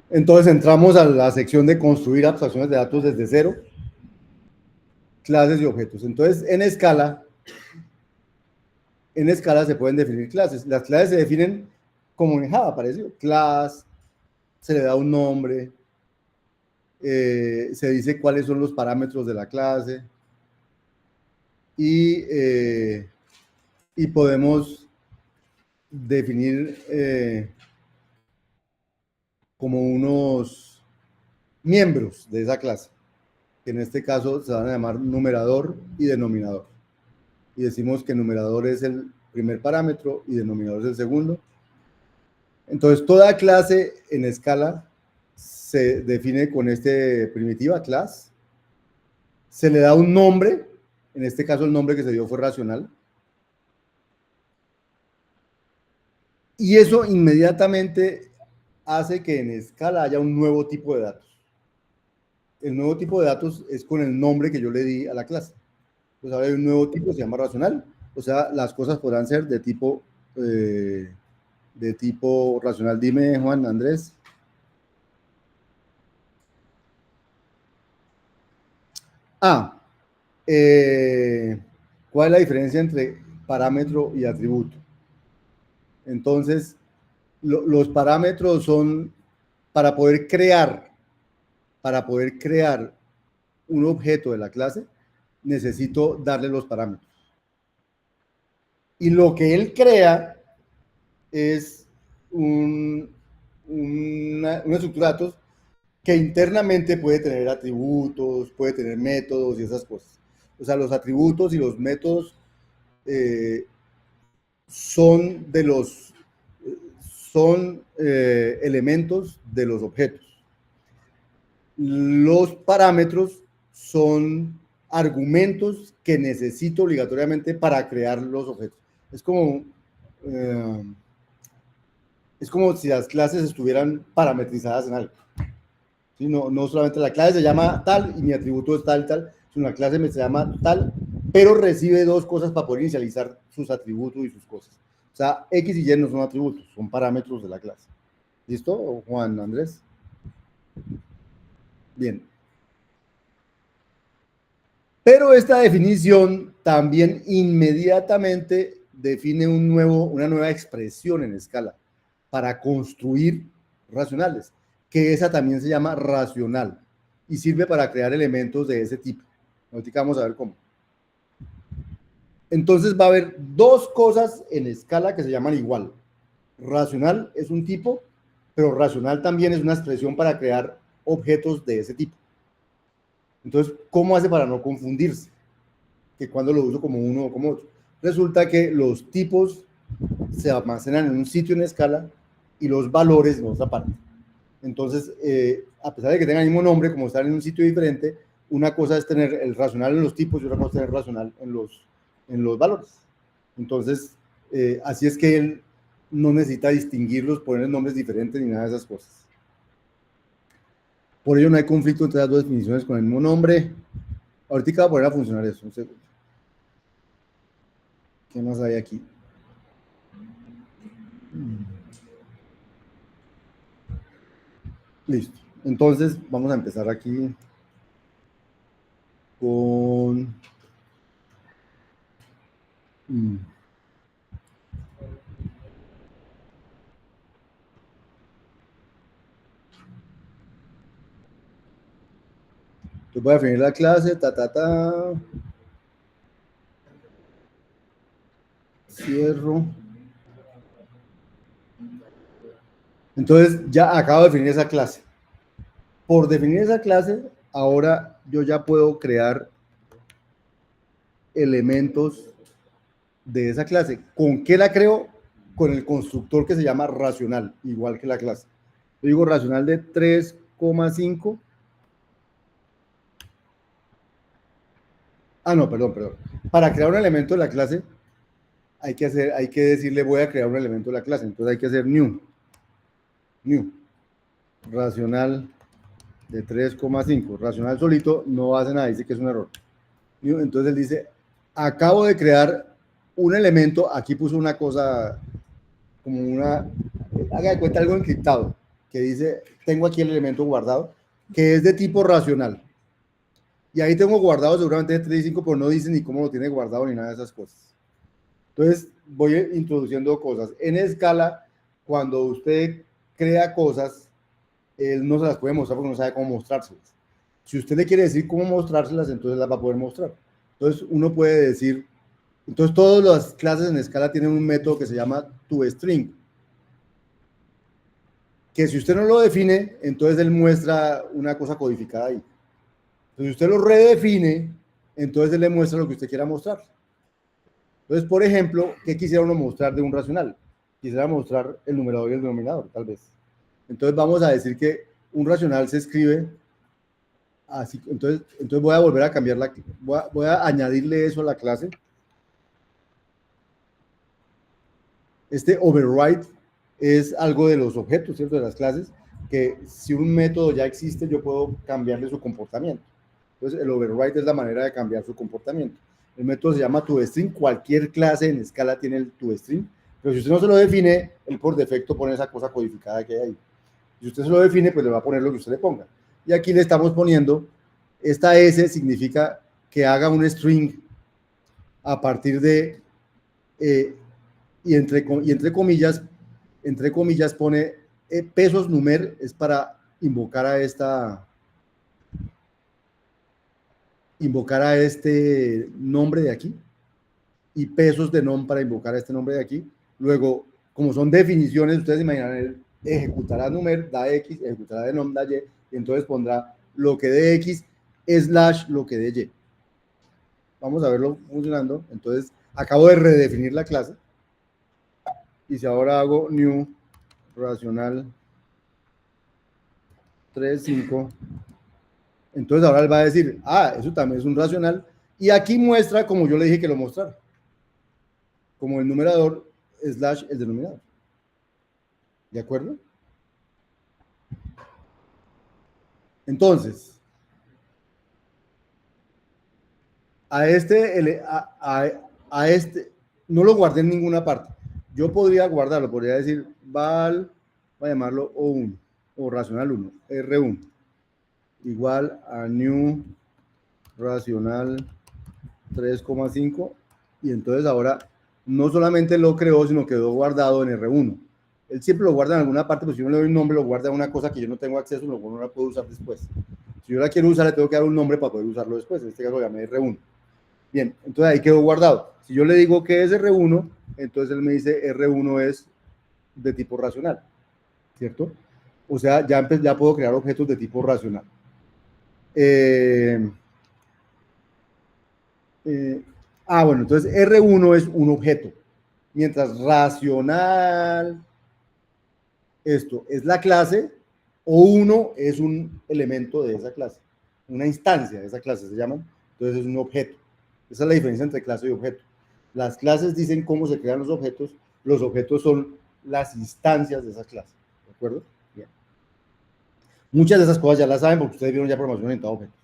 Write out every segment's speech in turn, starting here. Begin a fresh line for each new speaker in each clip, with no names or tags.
Entonces entramos a la sección de construir abstracciones de datos desde cero, clases y objetos. Entonces en escala se pueden definir clases. Las clases se definen como en Java, parecido. Class, se le da un nombre, se dice cuáles son los parámetros de la clase y podemos definir como unos miembros de esa clase, que en este caso se van a llamar numerador y denominador. Y decimos que numerador es el primer parámetro y denominador es el segundo. Entonces, toda clase en escala se define con este primitiva, class. Se le da un nombre, en este caso el nombre que se dio fue racional. Y eso inmediatamente hace que en escala haya un nuevo tipo de datos. El nuevo tipo de datos es con el nombre que yo le di a la clase. Pues ahora hay un nuevo tipo, se llama racional. O sea, las cosas podrán ser de tipo racional. Dime, Juan Andrés. ¿Cuál es la diferencia entre parámetro y atributo? Entonces, los parámetros son para poder crear un objeto de la clase, necesito darle los parámetros. Y lo que él crea es una estructura de datos que internamente puede tener atributos, puede tener métodos y esas cosas. O sea, los atributos y los métodos son elementos de los objetos. Los parámetros son argumentos que necesito obligatoriamente para crear los objetos. Es como si las clases estuvieran parametrizadas en algo. ¿Sí? No solamente la clase se llama tal y mi atributo es tal, sino la clase se llama tal, pero recibe dos cosas para poder inicializar sus atributos y sus cosas. O sea, X y Y no son atributos, son parámetros de la clase. ¿Listo, Juan Andrés? Bien. Pero esta definición también inmediatamente define una nueva expresión en escala para construir racionales, que esa también se llama racional y sirve para crear elementos de ese tipo. Ahorita vamos a ver cómo. Entonces va a haber dos cosas en escala que se llaman igual. Racional es un tipo, pero racional también es una expresión para crear objetos de ese tipo. Entonces, ¿cómo hace para no confundirse? Que cuando lo uso como uno o como otro. Resulta que los tipos se almacenan en un sitio en escala y los valores en otra parte. Entonces, a pesar de que tengan el mismo nombre, como están en un sitio diferente, una cosa es tener el racional en los tipos y otra cosa es tener racional en los valores. Entonces, así es que él no necesita distinguirlos, poner nombres diferentes ni nada de esas cosas. Por ello no hay conflicto entre las dos definiciones con el mismo nombre. Ahorita va a poner a funcionar eso, un segundo. ¿Qué más hay aquí? Listo. Entonces, vamos a empezar aquí con... Entonces voy a definir la clase, cierro. Entonces, ya acabo de definir esa clase. Por definir esa clase, ahora yo ya puedo crear elementos de esa clase. ¿Con qué la creo? Con el constructor que se llama racional, igual que la clase. Yo digo racional de 3,5. No, perdón. Para crear un elemento de la clase, hay que decirle voy a crear un elemento de la clase. Entonces hay que hacer new. Racional de 3,5. Racional solito no hace nada, dice que es un error. Entonces él dice, acabo de crear un elemento, aquí puso una cosa como haga de cuenta algo encriptado. que dice, tengo aquí el elemento guardado, que es de tipo racional. Y ahí tengo guardado seguramente 3 y 5, pero no dice ni cómo lo tiene guardado ni nada de esas cosas. Entonces, voy introduciendo cosas. En Scala, cuando usted crea cosas, él no se las puede mostrar porque no sabe cómo mostrárselas. Si usted le quiere decir cómo mostrárselas, entonces las va a poder mostrar. Entonces, uno puede decir, entonces todas las clases en Scala tienen un método que se llama toString, que si usted no lo define, entonces él muestra una cosa codificada ahí. Entonces, si usted lo redefine, entonces él le muestra lo que usted quiera mostrar. Entonces, por ejemplo, ¿qué quisiera uno mostrar de un racional? Quisiera mostrar el numerador y el denominador, tal vez. Entonces, vamos a decir que un racional se escribe así. Entonces voy a volver a cambiar voy a añadirle eso a la clase. Este override es algo de los objetos, ¿cierto? De las clases, que si un método ya existe, yo puedo cambiarle su comportamiento. Entonces, el override es la manera de cambiar su comportamiento. El método se llama toString. Cualquier clase en Scala tiene el toString, pero si usted no se lo define, él por defecto pone esa cosa codificada que hay ahí. Si usted se lo define, pues le va a poner lo que usted le ponga. Y aquí le estamos poniendo, esta S significa que haga un string a partir de, y entre comillas pone pesos numer, es para invocar a este nombre de aquí, y pesos de nom para invocar a este nombre de aquí. Luego, como son definiciones, ustedes imaginarán, él ejecutará numer, da X, ejecutará de nom, da Y, y entonces pondrá lo que de X / lo que de Y. Vamos a verlo funcionando. Entonces, acabo de redefinir la clase. Y si ahora hago new racional 3.5, entonces ahora él va a decir, eso también es un racional. Y aquí muestra como yo le dije que lo mostrara. Como el numerador / el denominador. ¿De acuerdo? Entonces, a este no lo guardé en ninguna parte. Yo podría guardarlo, podría decir val, voy a llamarlo O1 o racional 1, R1, igual a new racional 3,5, y entonces ahora no solamente lo creó, sino quedó guardado en R1. Él siempre lo guarda en alguna parte, pero si yo le doy un nombre, lo guarda en una cosa que yo no tengo acceso, luego no la puedo usar después. Si yo la quiero usar, le tengo que dar un nombre para poder usarlo después. En este caso lo llamé R1. Bien, entonces ahí quedó guardado. Si yo le digo que es R1, entonces él me dice R1 es de tipo racional, ¿cierto? O sea, ya puedo crear objetos de tipo racional. Bueno, entonces R1 es un objeto, mientras racional, esto es la clase, O1 es un elemento de esa clase, una instancia de esa clase se llaman, entonces es un objeto. Esa es la diferencia entre clase y objeto. Las clases dicen cómo se crean los objetos son las instancias de esa clase, ¿de acuerdo? Bien. Muchas de esas cosas ya las saben porque ustedes vieron ya programación orientada a objetos.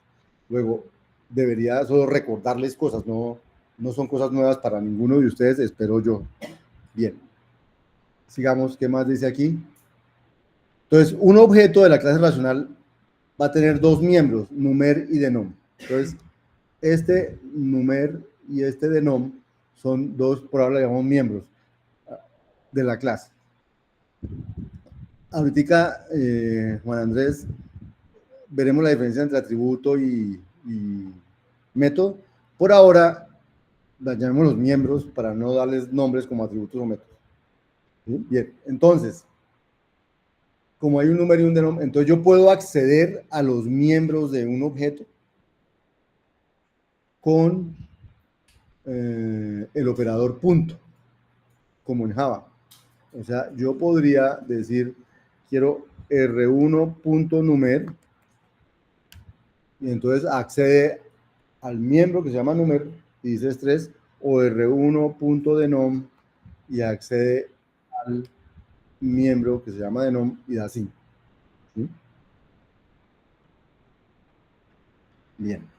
Luego, debería solo recordarles cosas, no son cosas nuevas para ninguno de ustedes, espero yo. Bien. Sigamos, ¿qué más dice aquí? Entonces, un objeto de la clase racional va a tener dos miembros, numer y denom. Entonces, este numer y este denom son dos, por ahora le llamamos miembros de la clase. Ahorita, Juan Andrés, veremos la diferencia entre atributo y método. Por ahora, llamemos los miembros para no darles nombres como atributos o métodos. ¿Sí? Bien, entonces, como hay un número y un denominador, entonces yo puedo acceder a los miembros de un objeto con el operador punto, como en Java. O sea, yo podría decir, quiero r1.numer, y entonces accede al miembro que se llama numer, y dice estrés, o r1.denom, y accede al miembro que se llama denom, y da 5. ¿Sí? Bien.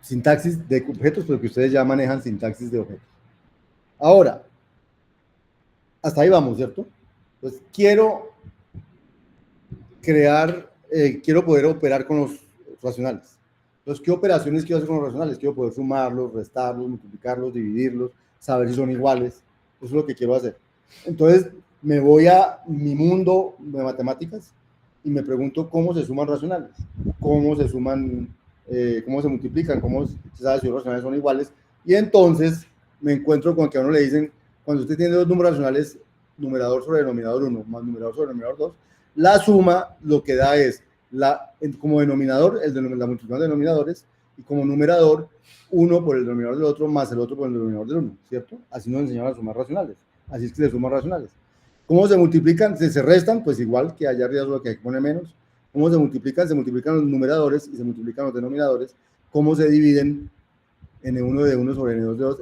Sintaxis de objetos, pero que ustedes ya manejan sintaxis de objetos. Ahora, Hasta ahí vamos, ¿cierto? Entonces, quiero poder operar con los racionales. Entonces, ¿qué operaciones quiero hacer con los racionales? Quiero poder sumarlos, restarlos, multiplicarlos, dividirlos, saber si son iguales. Eso es lo que quiero hacer. Entonces, me voy a mi mundo de matemáticas y me pregunto cómo se suman racionales, cómo se suman, cómo se multiplican, cómo se sabe si los racionales son iguales. Y entonces me encuentro con que a uno le dicen, cuando usted tiene dos números racionales, numerador sobre denominador 1 más numerador sobre denominador 2, la suma lo que da es, como denominador, la multiplicación de denominadores, y como numerador, 1 por el denominador del otro más el otro por el denominador del 1, ¿cierto? Así nos enseñaron a sumar racionales. Así es que se suman racionales. ¿Cómo se multiplican? Se restan, pues igual que allá arriba solo que hay que poner menos. ¿Cómo se multiplican? Se multiplican los numeradores y se multiplican los denominadores. ¿Cómo se dividen? N1 de 1 sobre N2 de 2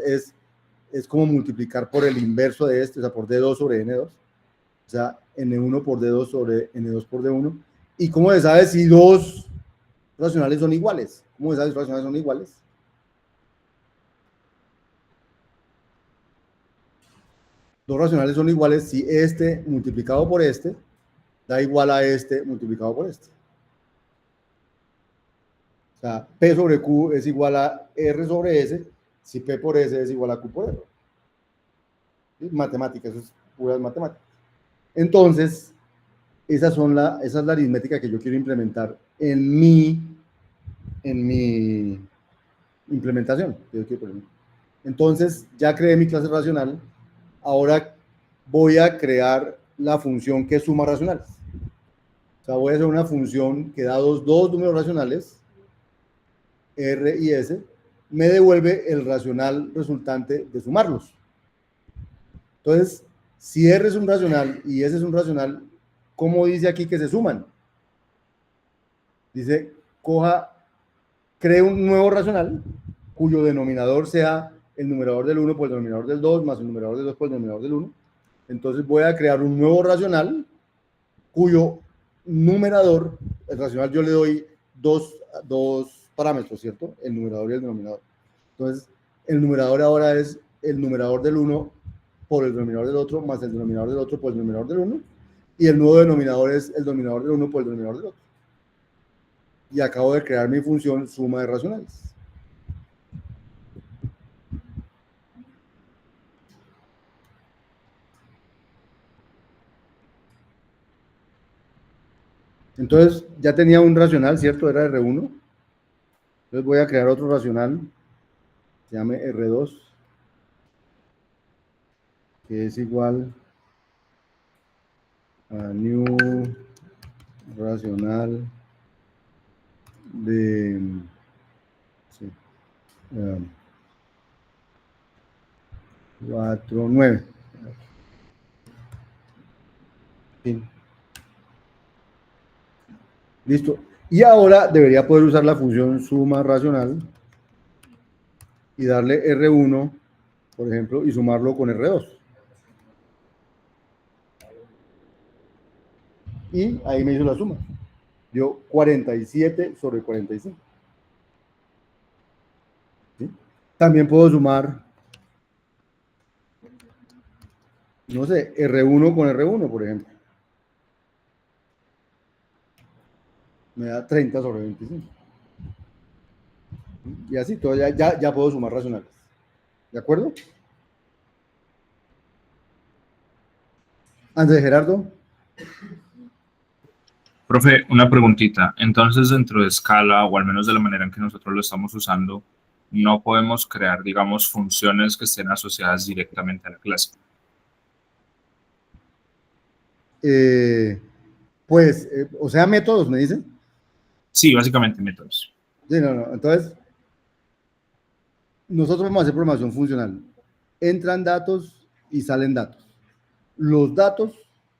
es como multiplicar por el inverso de este, o sea, por D2 sobre N2. O sea, N1 por D2 sobre N2 por D1. ¿Y cómo se sabe si dos racionales son iguales? ¿Cómo se sabe si dos racionales son iguales? Dos racionales son iguales si este multiplicado por este da igual a este multiplicado por este. O sea, P sobre Q es igual a R sobre S si P por S es igual a Q por R. ¿Sí? Matemática, eso es puras matemáticas. Entonces, esa es la aritmética que yo quiero implementar en mi implementación. Entonces, ya creé mi clase racional. Ahora voy a crear la función que suma racionales. O sea, voy a hacer una función que da dos números racionales, R y S, me devuelve el racional resultante de sumarlos. Entonces, si R es un racional y S es un racional, ¿cómo dice aquí que se suman? Dice, cree un nuevo racional cuyo denominador sea el numerador del 1 por el denominador del 2 más el numerador del 2 por el denominador del 1. Entonces voy a crear un nuevo racional cuyo numerador, el racional yo le doy dos parámetros, ¿cierto? El numerador y el denominador. Entonces, el numerador ahora es el numerador del 1 por el denominador del otro, más el denominador del otro por el denominador del 1, y el nuevo denominador es el denominador del 1 por el denominador del otro. Y acabo de crear mi función suma de racionales. Entonces, ya tenía un racional, ¿cierto? Era R1. Entonces voy a crear otro racional, se llame R2, que es igual a new racional de 4, 9. Sí. Listo. Y ahora debería poder usar la función suma racional y darle R1, por ejemplo, y sumarlo con R2. Y ahí me hizo la suma. Dio 47 sobre 45. ¿Sí? También puedo sumar, no sé, R1 con R1, por ejemplo. Me da 30 sobre 25. Y así, todo ya puedo sumar racionales. ¿De acuerdo? Antes de Gerardo.
Profe, una preguntita. Entonces, dentro de Scala, o al menos de la manera en que nosotros lo estamos usando, no podemos crear, digamos, funciones que estén asociadas directamente a la clase.
O sea, métodos, me dicen.
Sí, básicamente métodos.
Sí, no. Entonces, nosotros vamos a hacer programación funcional. Entran datos y salen datos. Los datos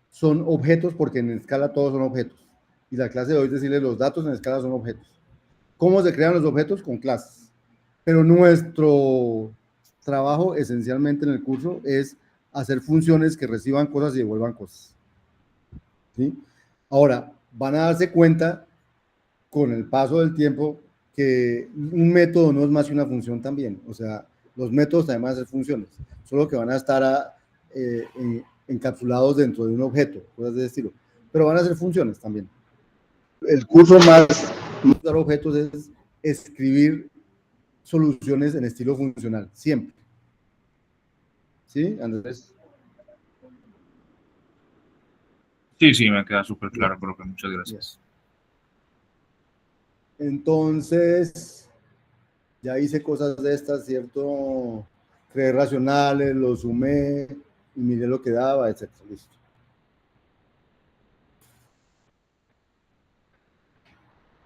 son objetos porque en Scala todos son objetos. Y la clase de hoy es decirle los datos en Scala son objetos. ¿Cómo se crean los objetos? Con clases. Pero nuestro trabajo esencialmente en el curso es hacer funciones que reciban cosas y devuelvan cosas. ¿Sí? Ahora, van a darse cuenta con el paso del tiempo que un método no es más que una función también. O sea, los métodos también van a ser funciones, solo que van a estar en encapsulados dentro de un objeto, cosas de ese estilo. Pero van a ser funciones también. El curso más usar objetos es escribir soluciones en estilo funcional, siempre. ¿Sí, Andrés?
Sí, me queda súper claro, profe. Muchas gracias.
Entonces, ya hice cosas de estas, ¿cierto? Creé racionales, lo sumé y miré lo que daba, etc. Listo.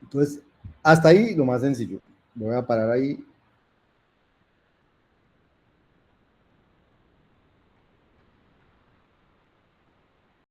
Entonces, hasta ahí lo más sencillo. Voy a parar ahí